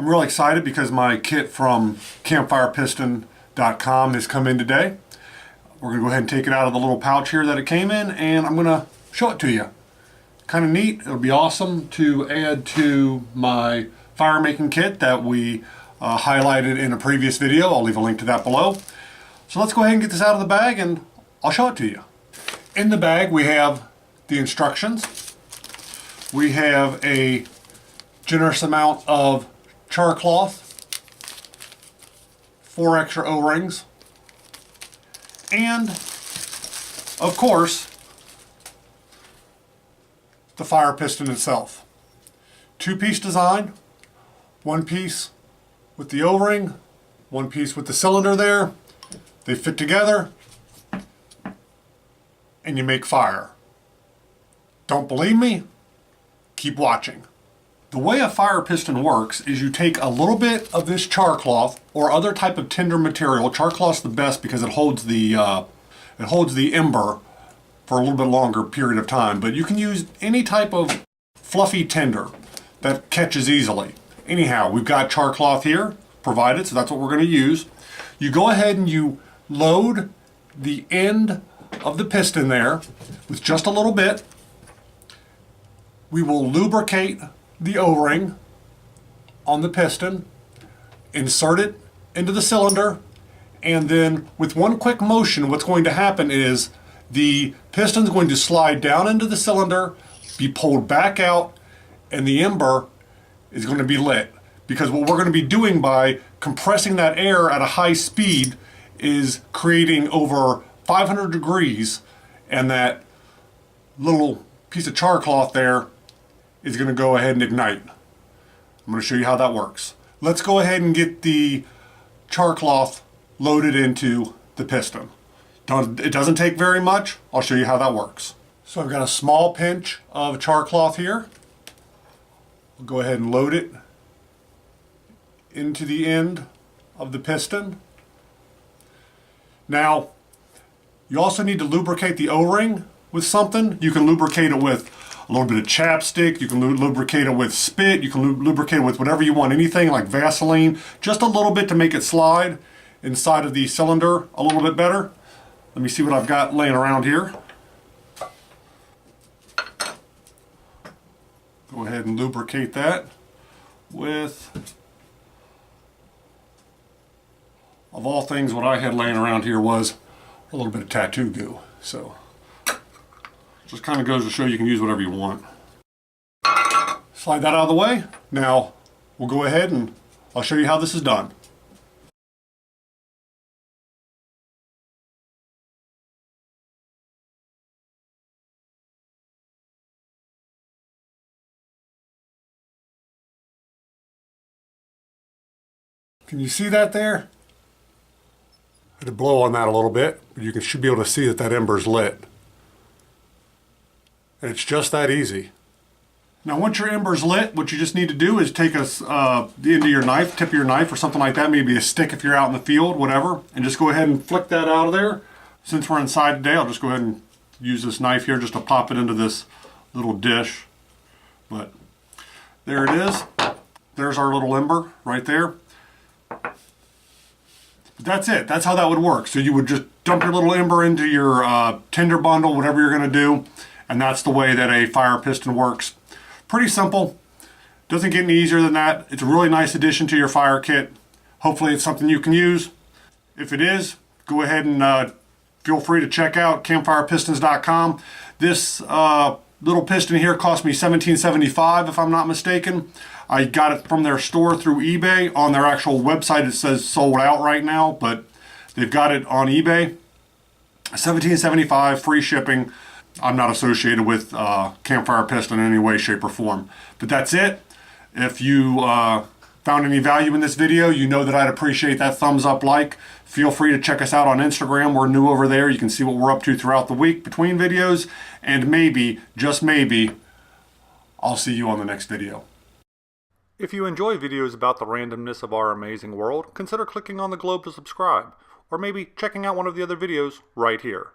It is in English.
I'm really excited because my kit from campfirepiston.com has come in today. We're going to go ahead and take it out of the little pouch here that it came in, and I'm going to show it to you. Kind of neat. It'll be awesome to add to my fire making kit that we highlighted in a previous video. I'll leave a link to that below. So let's go ahead and get this out of the bag and I'll show it to you. In the bag we have the instructions. We have a generous amount of char cloth, 4 extra O-rings, and of course the fire piston itself. 2-piece design, 1 piece with the O-ring, 1 piece with the cylinder there. They fit together and you make fire. Don't believe me? Keep watching. The way a fire piston works is you take a little bit of this char cloth or other type of tinder material. Char cloth's the best because it holds the ember for a little bit longer period of time, but you can use any type of fluffy tinder that catches easily. Anyhow, we've got char cloth here provided, so that's what we're going to use. You go ahead and you load the end of the piston there with just a little bit. We will lubricate the O-ring on the piston, insert it into the cylinder, and then with one quick motion what's going to happen is the piston's going to slide down into the cylinder, be pulled back out, and the ember is going to be lit. Because what we're going to be doing by compressing that air at a high speed is creating over 500 degrees, and that little piece of char cloth there is going to go ahead and ignite. I'm going to show you how that works. Let's go ahead and get the char cloth loaded into the piston. It doesn't take very much. I'll show you how that works. So I've got a small pinch of char cloth here. We'll go ahead and load it into the end of the piston. Now, you also need to lubricate the O-ring with something. You can lubricate it with a little bit of chapstick, you can lubricate it with spit, you can lubricate it with whatever you want, anything like Vaseline, just a little bit to make it slide inside of the cylinder a little bit better. Let me see what I've got laying around here. Go ahead and lubricate that with, of all things, what I had laying around here was a little bit of tattoo goo. So just kind of goes to show you can use whatever you want. Slide that out of the way. Now we'll go ahead and I'll show you how this is done. Can you see that there? I had to blow on that a little bit, but you should be able to see that that ember's lit. And it's just that easy. Now once your ember's lit, what you just need to do is take the end of your knife, tip of your knife or something like that, maybe a stick if you're out in the field, whatever, and just go ahead and flick that out of there. Since we're inside today, I'll just go ahead and use this knife here just to pop it into this little dish. But there it is. There's our little ember right there. But that's it. That's how that would work. So you would just dump your little ember into your tinder bundle, whatever you're going to do. And that's the way that a fire piston works. Pretty simple. Doesn't get any easier than that. It's a really nice addition to your fire kit. Hopefully it's something you can use. If it is, go ahead and feel free to check out campfirePistons.com. This little piston here cost me $17.75 if I'm not mistaken. I got it from their store through eBay. On their actual website it says sold out right now, but they've got it on eBay. $17.75, free shipping. I'm not associated with Campfire Piston in any way, shape, or form. But that's it. If you found any value in this video, you know that I'd appreciate that thumbs up like. Feel free to check us out on Instagram. We're new over there. You can see what we're up to throughout the week between videos. And maybe, just maybe, I'll see you on the next video. If you enjoy videos about the randomness of our amazing world, consider clicking on the globe to subscribe. Or maybe checking out one of the other videos right here.